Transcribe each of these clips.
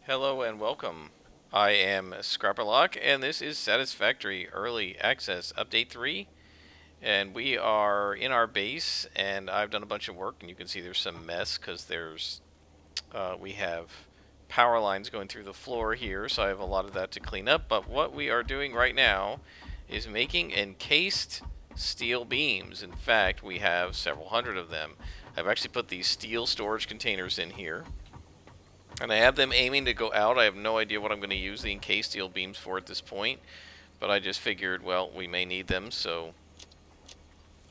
Hello and welcome. I am Scrapperlock, and this is Satisfactory Early Access Update 3. And we are in our base, and I've done a bunch of work, and you can see there's some mess because we have power lines going through the floor here, so I have a lot of that to clean up. But what we are doing right now is making encased steel beams. In fact, we have several hundred of them. I've actually put these steel storage containers in here. And I have them aiming to go out. I have no idea what I'm going to use the encased steel beams for at this point. But I just figured, well, we may need them. So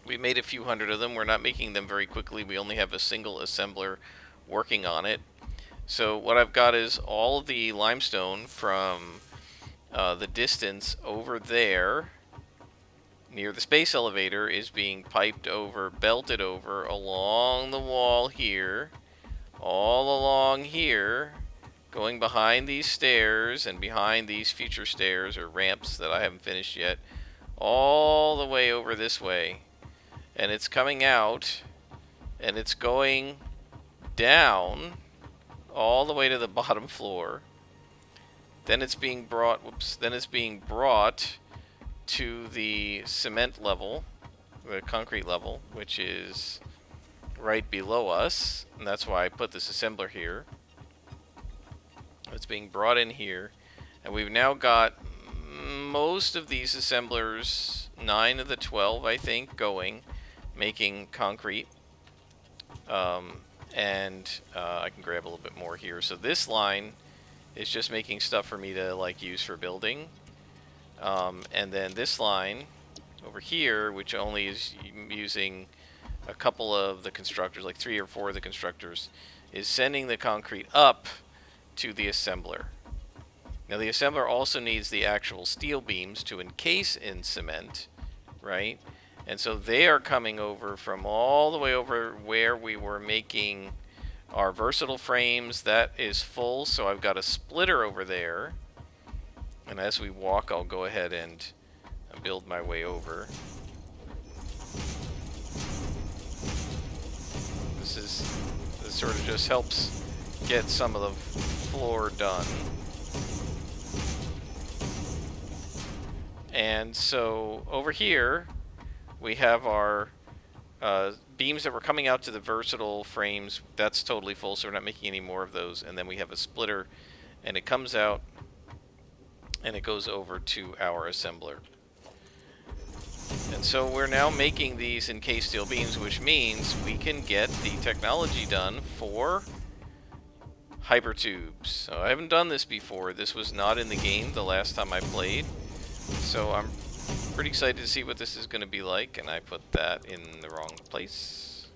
we made a few hundred of them. We're not making them very quickly. We only have a single assembler working on it. So what I've got is all of the limestone from the distance over there near the space elevator is being piped over, belted over along the wall here, all along here, going behind these stairs and behind these future stairs or ramps that I haven't finished yet, all the way over this way. And it's coming out, and it's going down all the way to the bottom floor. Then it's being brought, to the cement level, the concrete level, which is right below us, and that's why I put this assembler here. It's being brought in here, and we've now got most of these assemblers, 9 of the 12 I think, going, making concrete. I can grab a little bit more here. So this line is just making stuff for me to use for building. And then this line over here, which only is using a couple of the constructors, like 3 or 4 of the constructors, is sending the concrete up to the assembler. Now the assembler also needs the actual steel beams to encase in cement, right? And so they are coming over from all the way over where we were making our versatile frames. That is full, so I've got a splitter over there. And as we walk, I'll go ahead and build my way over. This sort of just helps get some of the floor done. And so over here we have our beams that were coming out to the versatile frames. That's totally full, so we're not making any more of those. And then we have a splitter, and it comes out and it goes over to our assembler. And so we're now making these encased steel beams, which means we can get the technology done for hypertubes. So I haven't done this before. This was not in the game the last time I played. So I'm pretty excited to see what this is going to be like, and I put that in the wrong place.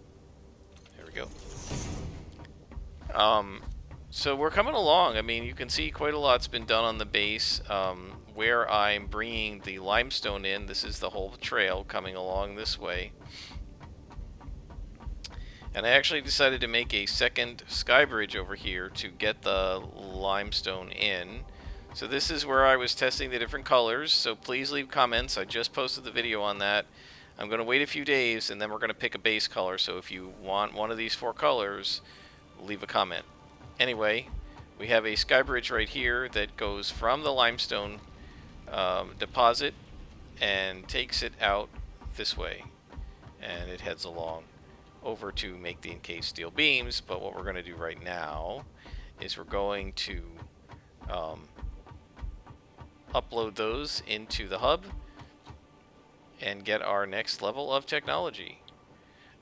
There we go. So we're coming along. I mean, you can see quite a lot's been done on the base. Where I'm bringing the limestone in, this is the whole trail coming along this way. And I actually decided to make a second sky bridge over here to get the limestone in. So this is where I was testing the different colors, so please leave comments. I just posted the video on that. I'm going to wait a few days, and then we're going to pick a base color, so if you want one of these 4 colors, leave a comment. Anyway, we have a sky bridge right here that goes from the limestone deposit and takes it out this way, and it heads along over to make the encased steel beams. But what we're going to do right now is we're going to upload those into the hub and get our next level of technology.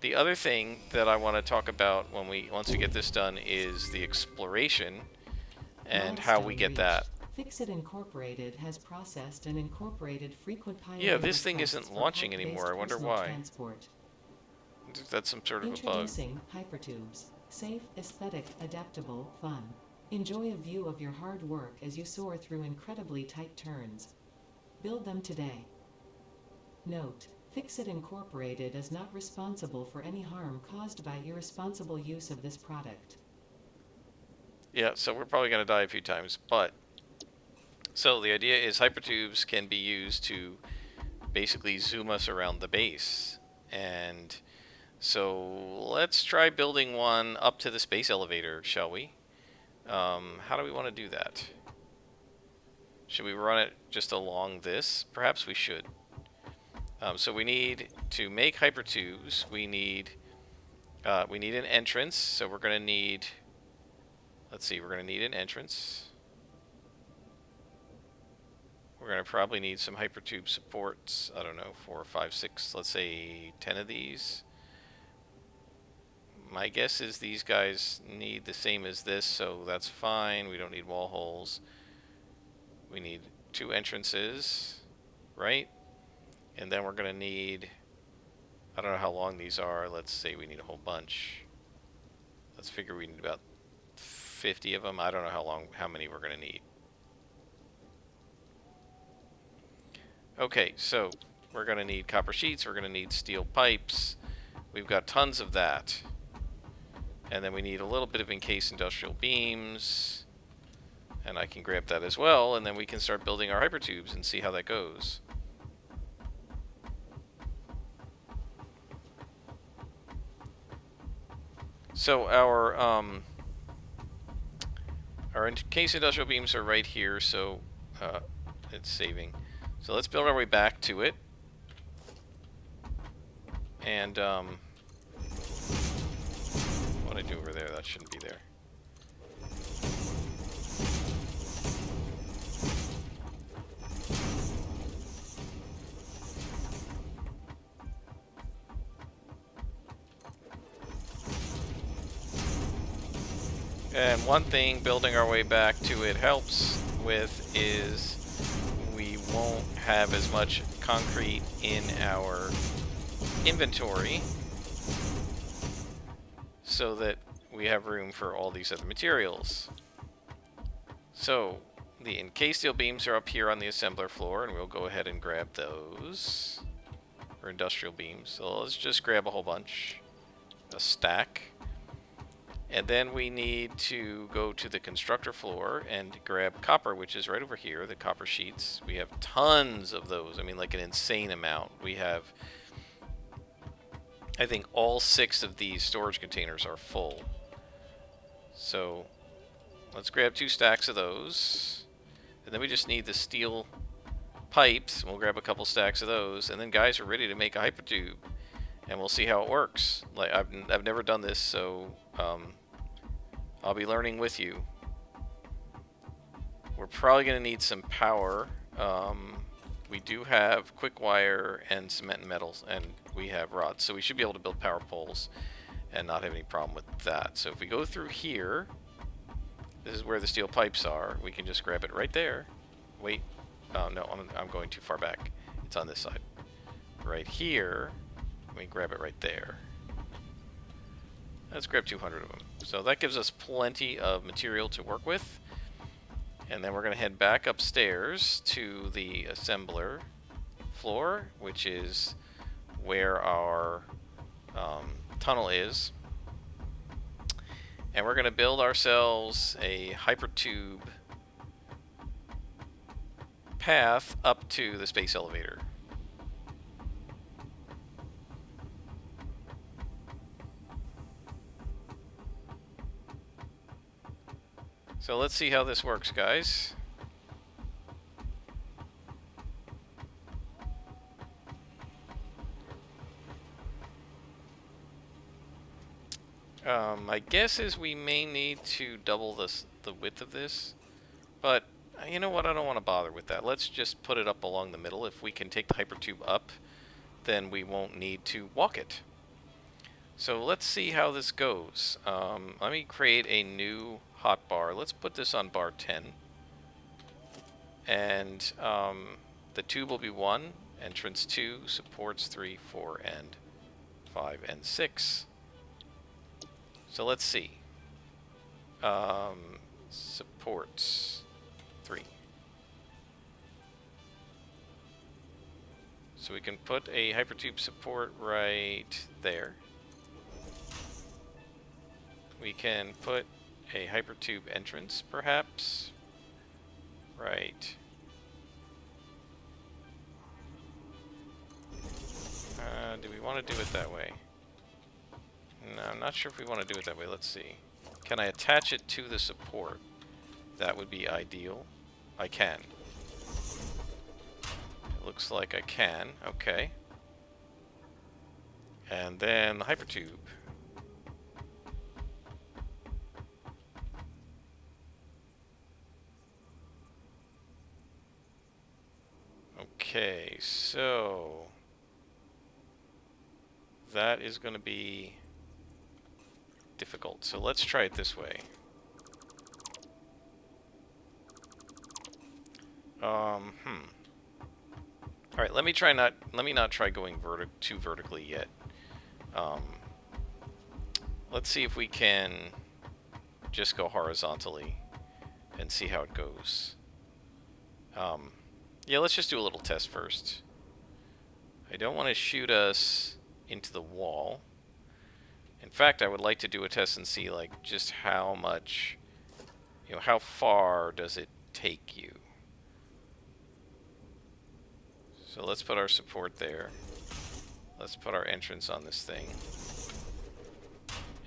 The other thing that I want to talk about once we get this done is the exploration and how we get that. Fixit Incorporated has processed and incorporated frequent piloting. Yeah, this thing isn't launching anymore. I wonder why. Transport. That's some sort of a bug. Introducing Hypertubes. Safe, aesthetic, adaptable, fun. Enjoy a view of your hard work as you soar through incredibly tight turns. Build them today. Note: Fixit Incorporated is not responsible for any harm caused by irresponsible use of this product. Yeah, so we're probably going to die a few times, but so the idea is hypertubes can be used to basically zoom us around the base. And so let's try building one up to the space elevator, shall we? How do we want to do that? Should we run it just along this? Perhaps we should. So we need to make hypertubes. We need an entrance. So we're going to need. Let's see. We're going to need an entrance. We're going to probably need some hypertube supports. I don't know, 4, 5, 6. Let's say 10 of these. My guess is these guys need the same as this, so that's fine. We don't need wall holes. We need 2 entrances, right? And then we're going to need, I don't know how long these are. Let's say we need a whole bunch. Let's figure we need about 50 of them. I don't know how many we're going to need. Okay, so we're going to need copper sheets. We're going to need steel pipes. We've got tons of that. And then we need a little bit of encased industrial beams. And I can grab that as well, and then we can start building our hypertubes and see how that goes. So our encased industrial beams are right here, so it's saving. So let's build our way back to it. And what I do over there, that shouldn't be there. And one thing building our way back to it helps with is we won't have as much concrete in our inventory, so that we have room for all these other materials. So the encased steel beams are up here on the assembler floor, and we'll go ahead and grab those. Or industrial beams. So let's just grab a whole bunch. A stack. And then we need to go to the constructor floor and grab copper, which is right over here, the copper sheets. We have tons of those. I mean, like an insane amount. We have, I think all 6 of these storage containers are full. So let's grab 2 stacks of those. And then we just need the steel pipes. We'll grab a couple stacks of those. And then guys are ready to make a hypertube. And we'll see how it works. Like I've never done this, so I'll be learning with you. We're probably going to need some power. We do have quick wire and cement and metals, and we have rods, so we should be able to build power poles and not have any problem with that. So if we go through here, this is where the steel pipes are. We can just grab it right there. Wait, oh no, I'm going too far back. It's on this side. Right here, we grab it right there. Let's grab 200 of them. So that gives us plenty of material to work with. And then we're going to head back upstairs to the assembler floor, which is where our tunnel is. And we're going to build ourselves a hypertube path up to the space elevator. So let's see how this works, guys. My guess is we may need to double the width of this, but you know what? I don't want to bother with that. Let's just put it up along the middle. If we can take the hypertube up, then we won't need to walk it. So let's see how this goes. Let me create a new hotbar. Let's put this on bar 10. And the tube will be 1, entrance 2, supports 3, 4, and 5, and 6. So let's see. Supports 3. So we can put a hypertube support right there. We can put a hypertube entrance, perhaps, right. Do we want to do it that way? No, I'm not sure if we want to do it that way. Let's see. Can I attach it to the support? That would be ideal. I can. It looks like I can. Okay. And then the hypertube. Okay, so that is going to be difficult. So let's try it this way. All right, let me not try going too vertically yet. Um, let's see if we can just go horizontally and see how it goes. Yeah, let's just do a little test first. I don't want to shoot us into the wall. In fact, I would like to do a test and see like just how much, how far does it take you? So let's put our support there. Let's put our entrance on this thing.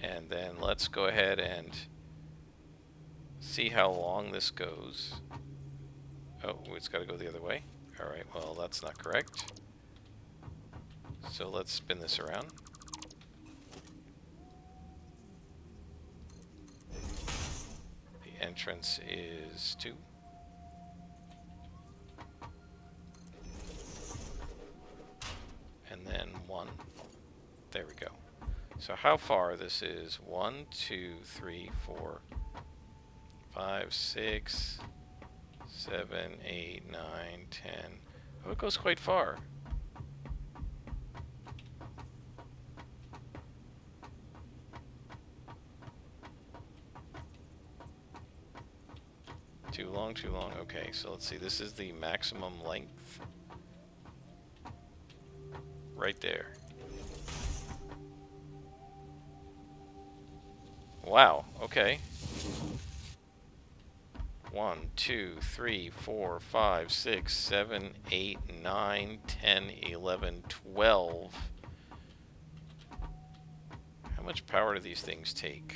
And then let's go ahead and see how long this goes. Oh, it's got to go the other way. Alright, well, that's not correct. So let's spin this around. The entrance is 2. And then 1. There we go. So how far this is? 1, 2, 3, 4, 5, 6, 7, 8, 9, 10. Oh, it goes quite far. Too long, too long. Okay, so let's see. This is the maximum length. Right there. Wow, okay. 1, 2, 3, 4, 5, 6, 7, 8, 9, 10, 11, 12. How much power do these things take?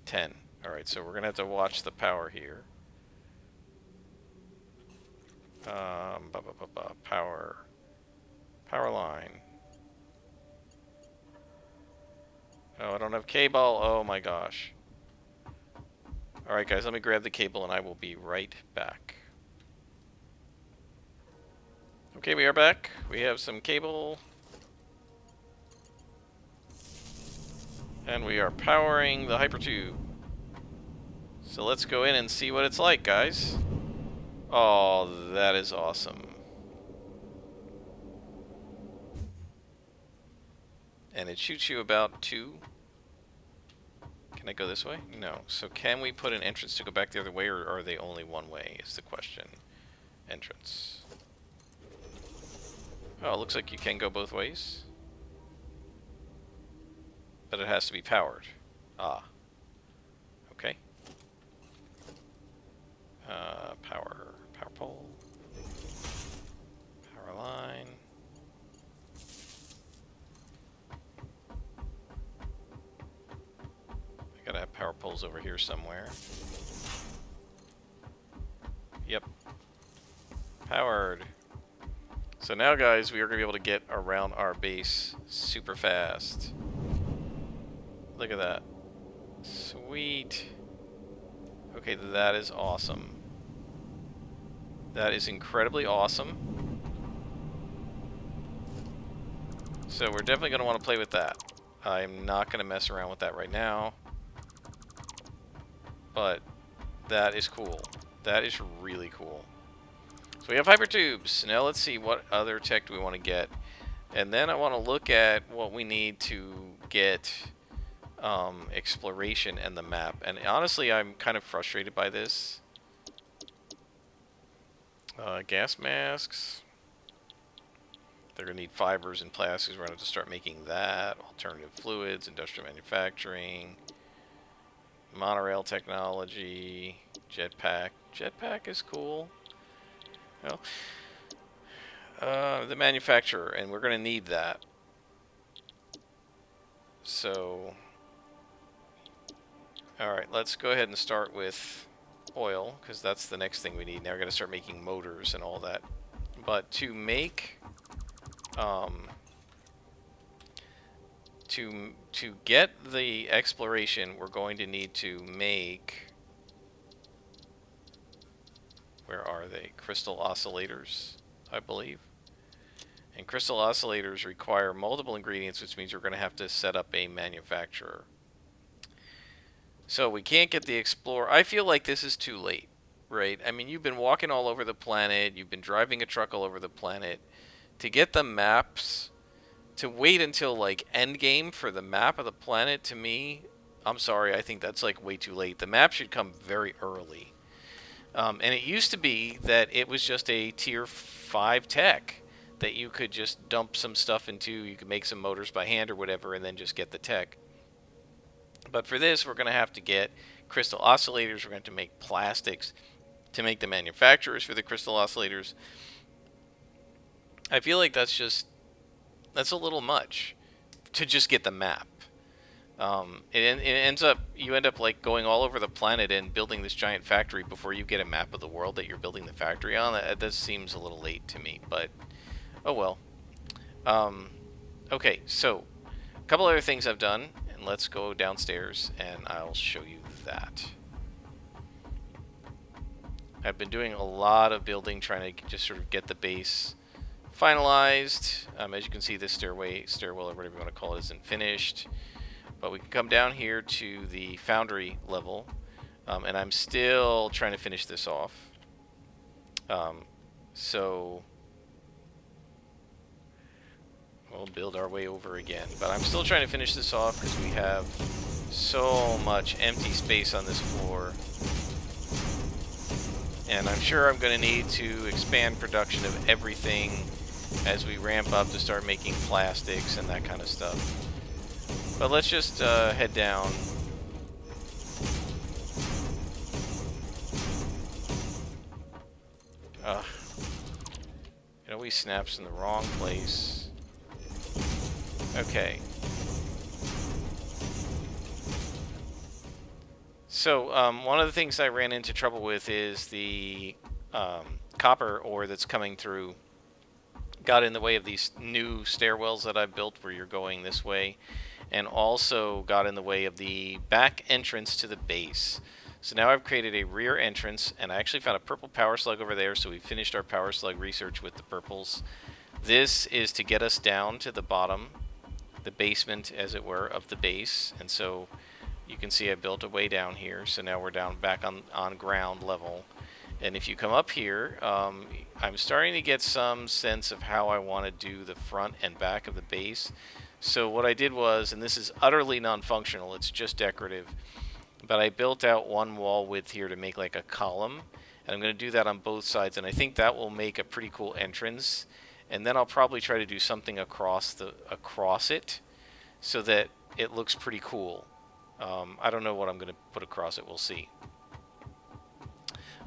10. Alright, so we're going to have to watch the power here. Power line. Oh, I don't have cable. Oh my gosh. Alright guys, let me grab the cable and I will be right back. Okay, we are back. We have some cable. And we are powering the hypertube. So let's go in and see what it's like, guys. Oh, that is awesome. And it shoots you about 2. Can I go this way? No. So can we put an entrance to go back the other way, or are they only one way, is the question. Entrance. Oh, it looks like you can go both ways. But it has to be powered. Ah. Okay. Power pole. Power line. I gotta have power poles over here somewhere. Yep. Powered. So now, guys, we are going to be able to get around our base super fast. Look at that. Sweet. Okay, that is awesome. That is incredibly awesome. So we're definitely going to want to play with that. I'm not going to mess around with that right now. But that is cool. That is really cool. So we have hypertubes. Now let's see what other tech do we want to get. And then I want to look at what we need to get exploration and the map. And honestly, I'm kind of frustrated by this. Gas masks. They're going to need fibers and plastics. We're going to have to start making that. Alternative fluids, industrial manufacturing, monorail technology, jetpack. Jetpack is cool. Well, the manufacturer, and we're going to need that. So, Alright, let's go ahead and start with oil, because that's the next thing we need. Now we're going to start making motors and all that. But to make... to get the exploration, we're going to need to make... Where are they? Crystal oscillators, I believe. And crystal oscillators require multiple ingredients, which means we're going to have to set up a manufacturer. So we can't get the Explorer. I feel like this is too late, right? I mean, you've been walking all over the planet. You've been driving a truck all over the planet. To get the maps, to wait until, like, endgame for the map of the planet, to me, I'm sorry, I think that's, like, way too late. The map should come very early. And it used to be that it was just a tier 5 tech that you could just dump some stuff into. You could make some motors by hand or whatever and then just get the tech. But for this, we're going to have to get crystal oscillators. We're going to make plastics to make the manufacturers for the crystal oscillators. I feel like that's a little much to just get the map. It ends up, you end up like going all over the planet and building this giant factory before you get a map of the world that you're building the factory on. That seems a little late to me, but oh well. Okay, so a couple other things I've done, and let's go downstairs and I'll show you that. I've been doing a lot of building, trying to just sort of get the base finalized. As you can see, this stairwell, or whatever you want to call it, isn't finished. But we can come down here to the foundry level, and I'm still trying to finish this off. So we'll build our way over again. But I'm still trying to finish this off because we have so much empty space on this floor. And I'm sure I'm going to need to expand production of everything as we ramp up to start making plastics and that kind of stuff. But let's just head down. Ugh. It always snaps in the wrong place. Okay. So, one of the things I ran into trouble with is the copper ore that's coming through got in the way of these new stairwells that I've built where you're going this way, and also got in the way of the back entrance to the base. So now I've created a rear entrance, and I actually found a purple power slug over there, so we finished our power slug research with the purples. This is to get us down to the bottom, the basement, as it were, of the base, and so you can see I built a way down here, so now we're down back on ground level. And if you come up here, I'm starting to get some sense of how I want to do the front and back of the base. So what I did was, and this is utterly non-functional, it's just decorative, but I built out one wall width here to make like a column, and I'm going to do that on both sides, and I think that will make a pretty cool entrance. And then I'll probably try to do something across it so that it looks pretty cool. I don't know what I'm going to put across it, we'll see.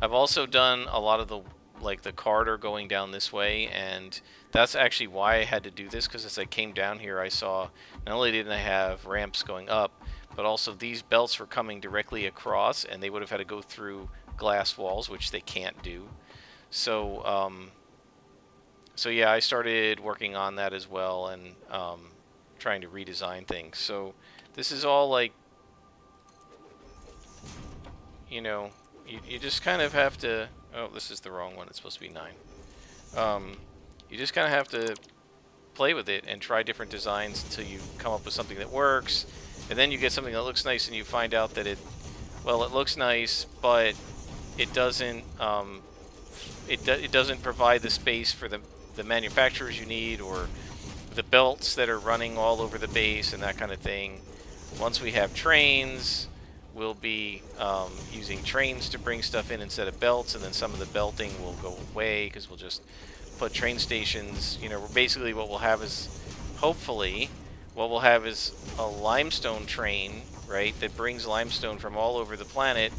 I've also done a lot of the corridor going down this way, and that's actually why I had to do this, because as I came down here I saw not only didn't I have ramps going up, but also these belts were coming directly across, and they would have had to go through glass walls, which they can't do. So, so yeah, I started working on that as well, and trying to redesign things. So this is all like, you know, you just kind of have to... Oh, this is the wrong one. It's supposed to be 9. You just kind of have to play with it and try different designs until you come up with something that works. And then you get something that looks nice, and you find out that it looks nice, but it doesn't it doesn't provide the space for the manufacturers you need, or the belts that are running all over the base and that kind of thing. Once we have trains, we'll be using trains to bring stuff in instead of belts, and then some of the belting will go away because we'll just put train stations. You know, basically what we'll have is, hopefully, what we'll have is a limestone train, right, that brings limestone from all over the planet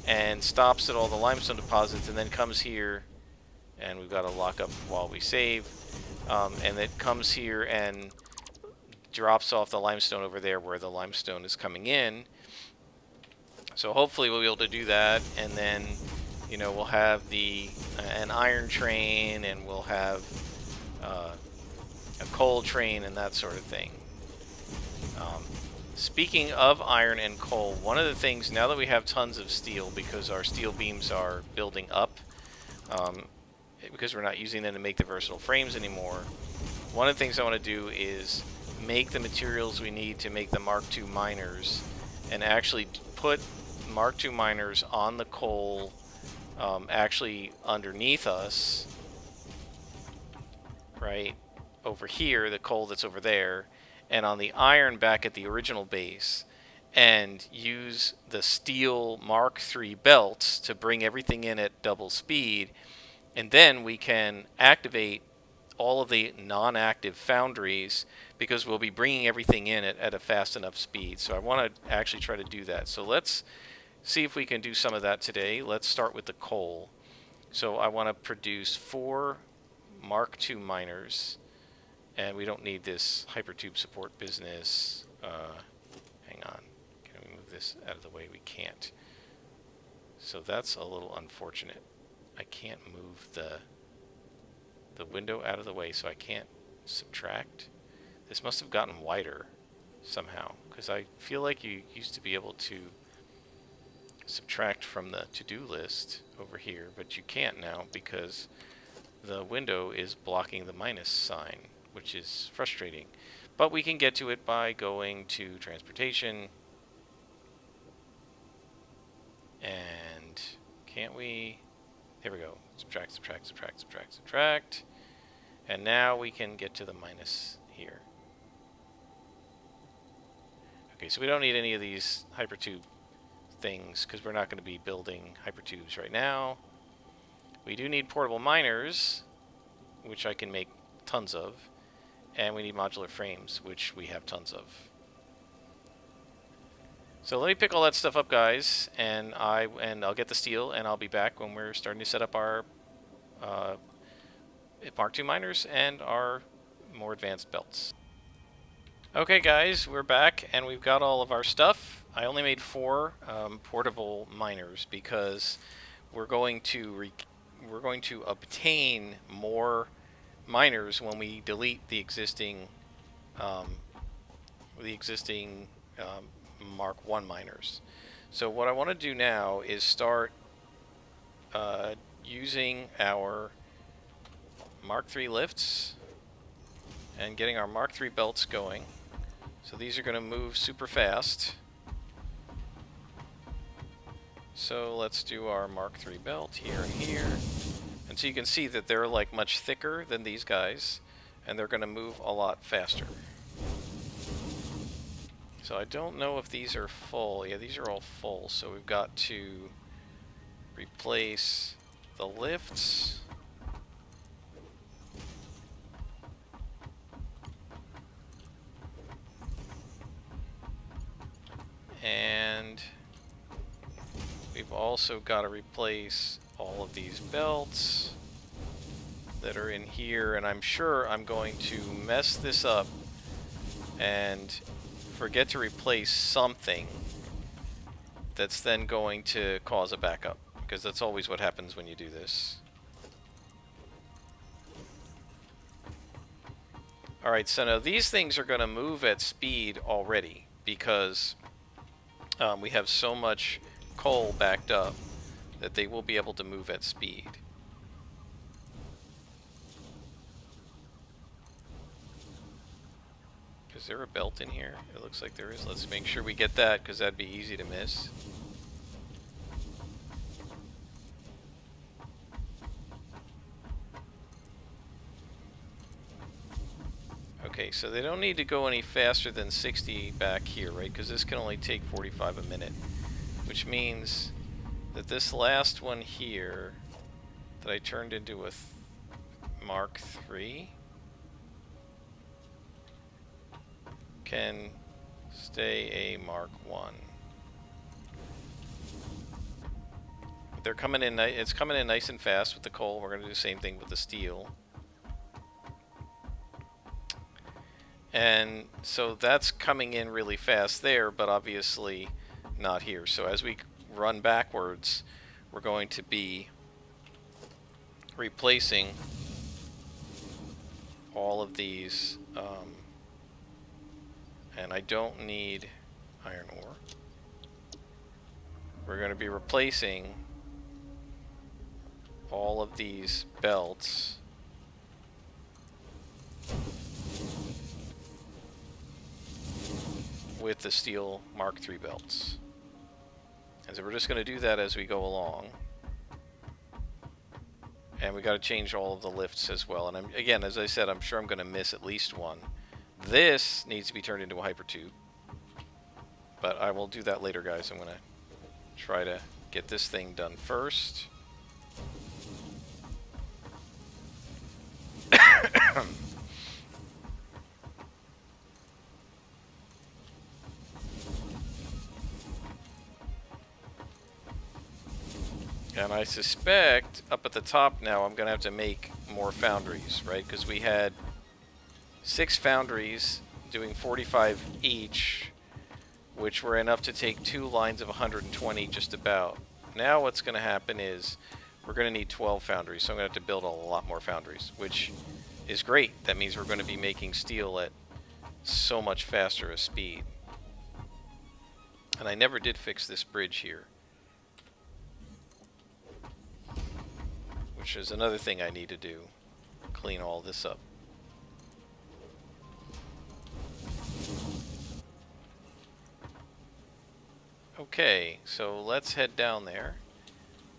and stops at all the limestone deposits, and then comes here, and we've got to lock up while we save, and it comes here and drops off the limestone over there where the limestone is coming in. So hopefully we'll be able to do that, and then, we'll have an iron train, and we'll have uh, a coal train, and that sort of thing. Um, Speaking of iron and coal, one of the things, now that we have tons of steel, because our steel beams are building up, um, because we're not using them to make the versatile frames anymore, one of the things I want to do is make the materials we need to make the Mark II miners, and actually put Mark II miners on the coal, actually underneath us, right over here, the coal that's over there, and on the iron back at the original base, and use the steel Mark III belts to bring everything in at double speed, and then we can activate all of the non-active foundries because we'll be bringing everything in at a fast enough speed. So I want to actually try to do that. So let's see if we can do some of that today. Let's start with the coal. So I want to produce 4 Mark II miners, and we don't need this hypertube support business. Hang on. Can we move this out of the way? We can't. So that's a little unfortunate. I can't move the window out of the way, so I can't subtract. This must have gotten wider somehow, because I feel like you used to be able to subtract from the to-do list over here, but you can't now because the window is blocking the minus sign, which is frustrating. But we can get to it by going to transportation. And can't we? There we go. Subtract, subtract, subtract, subtract, subtract. And now we can get to the minus here. Okay, so we don't need any of these hypertube things because we're not going to be building hypertubes right now. We do need portable miners, which I can make tons of. And we need modular frames, which we have tons of. So let me pick all that stuff up, guys, and I'll get the steel, and I'll be back when we're starting to set up our Mark II miners and our more advanced belts. Okay, guys, we're back, and we've got all of our stuff. I only made 4 portable miners because we're going to obtain more miners when we delete the existing um, Mark I miners. So what I want to do now is start using our Mark III lifts and getting our Mark III belts going. So these are going to move super fast. So let's do our Mark III belt here and here. And so you can see that they're like much thicker than these guys, and they're going to move a lot faster. So I don't know if these are full. Yeah, these are all full, so we've got to replace the lifts. And we've also got to replace all of these belts that are in here, and I'm sure I'm going to mess this up and forget to replace something that's then going to cause a backup, because that's always what happens when you do this. Alright, so now these things are going to move at speed already because we have so much coal backed up that they will be able to move at speed. Is there a belt in here? It looks like there is. Let's make sure we get that, because that'd be easy to miss. Okay, so they don't need to go any faster than 60 back here, right? Because this can only take 45 a minute. Which means that this last one here that I turned into a Mark III can stay a Mark I. They're coming in. It's coming in nice and fast with the coal. We're going to do the same thing with the steel. And so that's coming in really fast there, but obviously not here. So as we run backwards, we're going to be replacing all of these, and I don't need iron ore. We're going to be replacing all of these belts with the steel Mark III belts. And so we're just going to do that as we go along. And we got to change all of the lifts as well. And again, as I said, I'm sure I'm going to miss at least one. This needs to be turned into a hypertube. But I will do that later, guys. I'm going to try to get this thing done first. And I suspect up at the top now I'm going to have to make more foundries, right? Because we had 6 foundries doing 45 each, which were enough to take 2 lines of 120 just about. Now what's going to happen is we're going to need 12 foundries, so I'm going to have to build a lot more foundries, which is great. That means we're going to be making steel at so much faster a speed. And I never did fix this bridge here, which is another thing I need to do. Clean all this up. Okay, so let's head down there.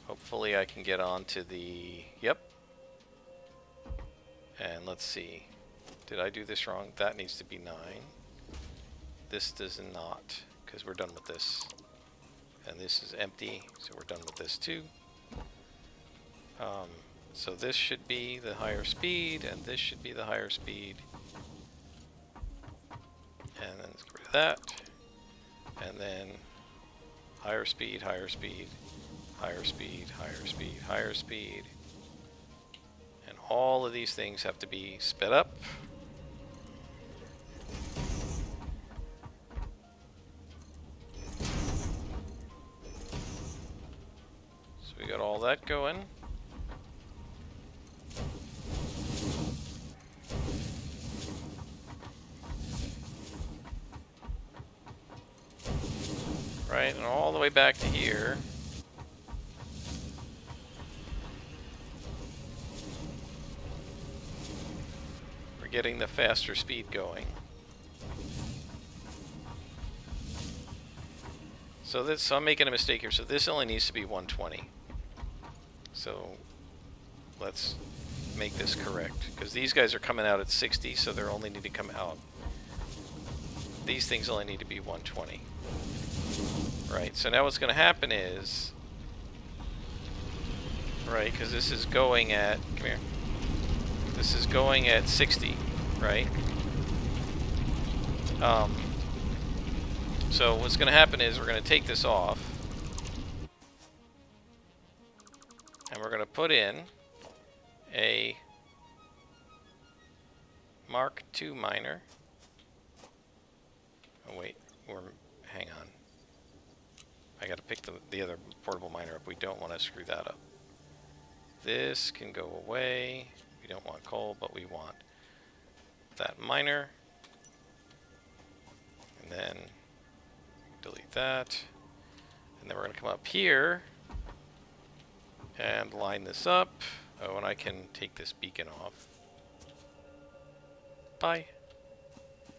Hopefully I can get onto the... Yep. And let's see. Did I do this wrong? That needs to be 9. This does not, because we're done with this. And this is empty, so we're done with this too. So this should be the higher speed, and this should be the higher speed. And then let's get rid of that. And then higher speed, higher speed, higher speed, higher speed, higher speed. And all of these things have to be sped up. So we got all that going. Right, and all the way back to here. We're getting the faster speed going. So I'm making a mistake here. So this only needs to be 120. So let's make this correct, because these guys are coming out at 60, so they only need to come out. These things only need to be 120. Right, so now what's going to happen is, right, because this is going at, come here, this is going at 60, right? So what's going to happen is we're going to take this off, and we're going to put in a Mark II miner. Oh wait, hang on. I gotta pick the other portable miner up. We don't want to screw that up. This can go away. We don't want coal, but we want that miner. And then delete that. And then we're gonna come up here and line this up. Oh, and I can take this beacon off. Bye.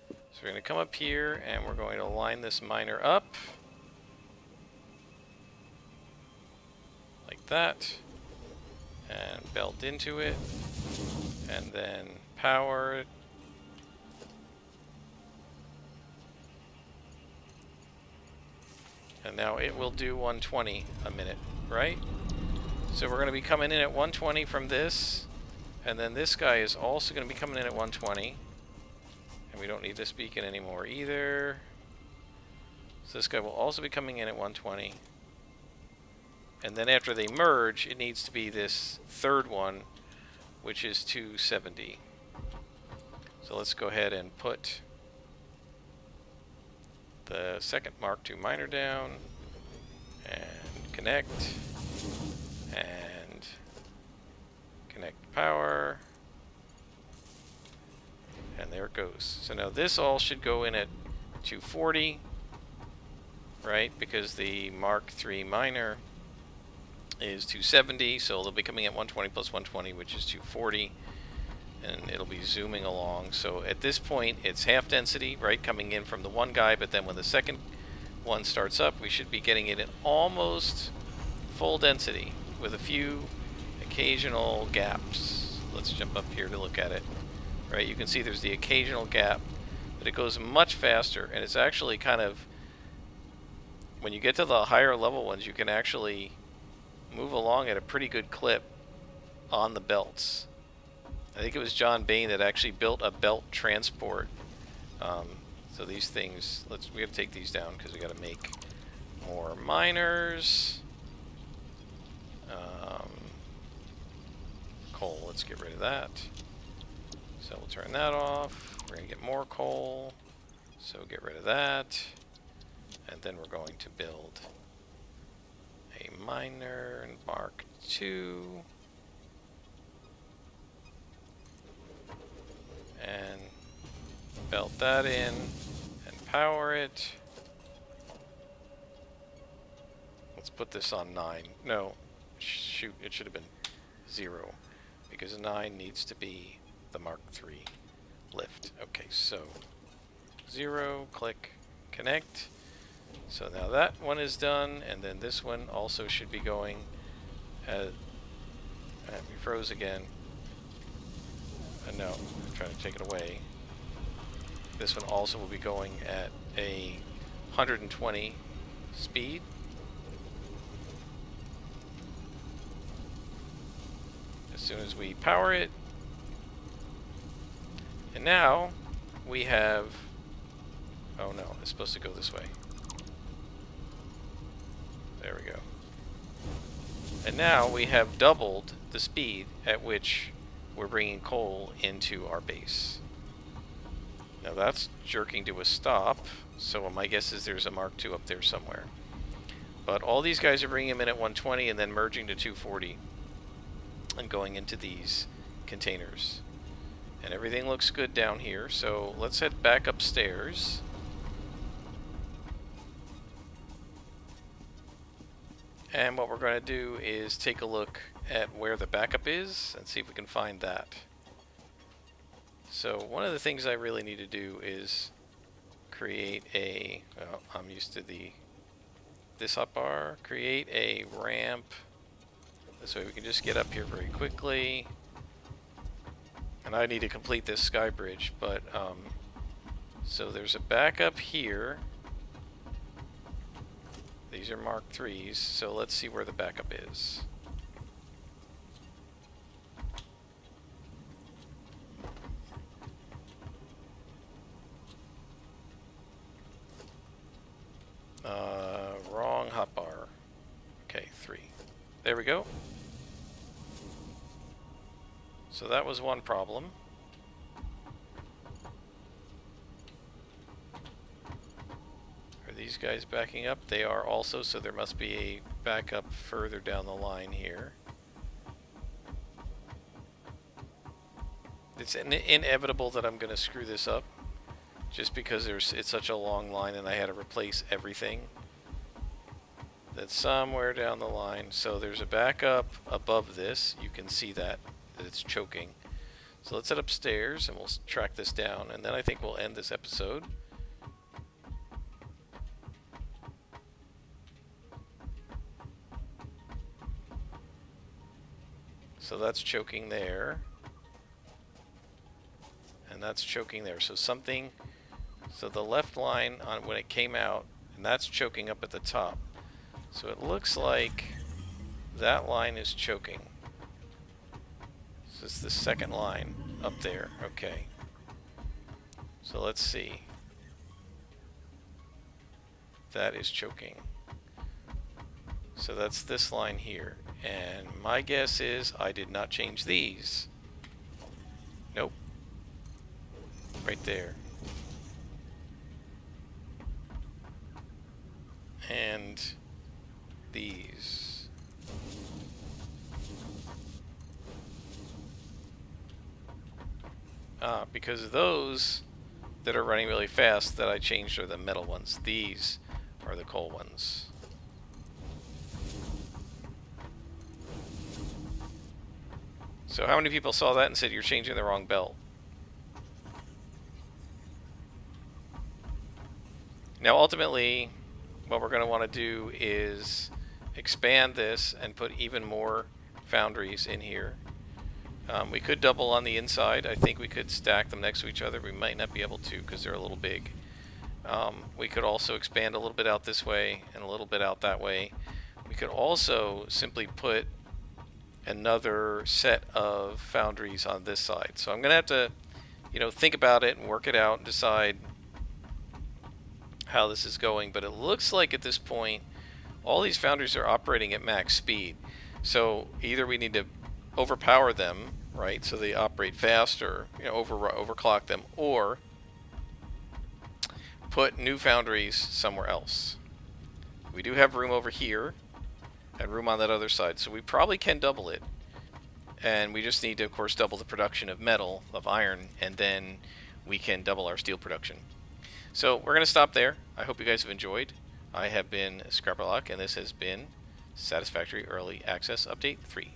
So we're gonna come up here and we're going to line this miner up. Like that, and belt into it, and then power it. And now it will do 120 a minute, right? So we're going to be coming in at 120 from this, and then this guy is also going to be coming in at 120. And we don't need this beacon anymore either. So this guy will also be coming in at 120. And then after they merge, it needs to be this third one, which is 270. So let's go ahead and put the second Mark II miner down, and connect, and connect power, and there it goes. So now this all should go in at 240, right? Because the Mark III miner is 270, so they'll be coming at 120 plus 120, which is 240, and it'll be zooming along. So at this point, it's half density, right, coming in from the one guy, but then when the second one starts up, we should be getting it at almost full density with a few occasional gaps. Let's jump up here to look at it. Right, you can see there's the occasional gap, but it goes much faster, and it's actually kind of, when you get to the higher level ones, you can actually move along at a pretty good clip on the belts. I think it was John Bain that actually built a belt transport. So these things, we gotta take these down because we gotta make more miners. Coal, let's get rid of that. So we'll turn that off. We're going to get more coal. So get rid of that. And then we're going to build a miner in Mark II. And belt that in and power it. Let's put this on 9. No, shoot, it should have been 0. Because 9 needs to be the Mark III lift. Okay, so 0, click, connect. So now that one is done, and then this one also should be going at, we froze again. No, I'm trying to take it away. This one also will be going at a 120 speed. As soon as we power it. And now we have, oh no, it's supposed to go this way. There we go. And now we have doubled the speed at which we're bringing coal into our base. Now that's jerking to a stop, so my guess is there's a Mark II up there somewhere. But all these guys are bringing them in at 120 and then merging to 240 and going into these containers. And everything looks good down here, so let's head back upstairs. And what we're going to do is take a look at where the backup is and see if we can find that. So one of the things I really need to do is create a, well, I'm used to this hotbar, create a ramp. This way we can just get up here very quickly. And I need to complete this sky bridge, but so there's a backup here. These are Mark IIIs, so let's see where the backup is. Wrong hotbar. Okay, 3. There we go. So that was one problem. Are these guys backing up? They are also, so there must be a backup further down the line here. It's inevitable that I'm going to screw this up, just because it's such a long line and I had to replace everything. That's somewhere down the line. So there's a backup above this. You can see that it's choking. So let's head upstairs and we'll track this down, and then I think we'll end this episode. So that's choking there. And that's choking there. So something, so the left line on when it came out, and that's choking up at the top. So it looks like that line is choking. So it's the second line up there. Okay. So let's see. That is choking. So that's this line here. And my guess is I did not change these. Nope. Right there. And these. Because those that are running really fast that I changed are the metal ones. These are the coal ones. So how many people saw that and said you're changing the wrong belt? Now ultimately, what we're going to want to do is expand this and put even more foundries in here. We could double on the inside. I think we could stack them next to each other. We might not be able to because they're a little big. We could also expand a little bit out this way and a little bit out that way. We could also simply put another set of foundries on this side. So I'm going to have to, think about it and work it out and decide how this is going. But it looks like at this point, all these foundries are operating at max speed. So either we need to overpower them, right, so they operate faster, overclock them, or put new foundries somewhere else. We do have room over here and room on that other side, so we probably can double it. And we just need to, of course, double the production of metal, of iron, and then we can double our steel production. So we're going to stop there. I hope you guys have enjoyed. I have been Scrapperlock, and this has been Satisfactory Early Access Update 3.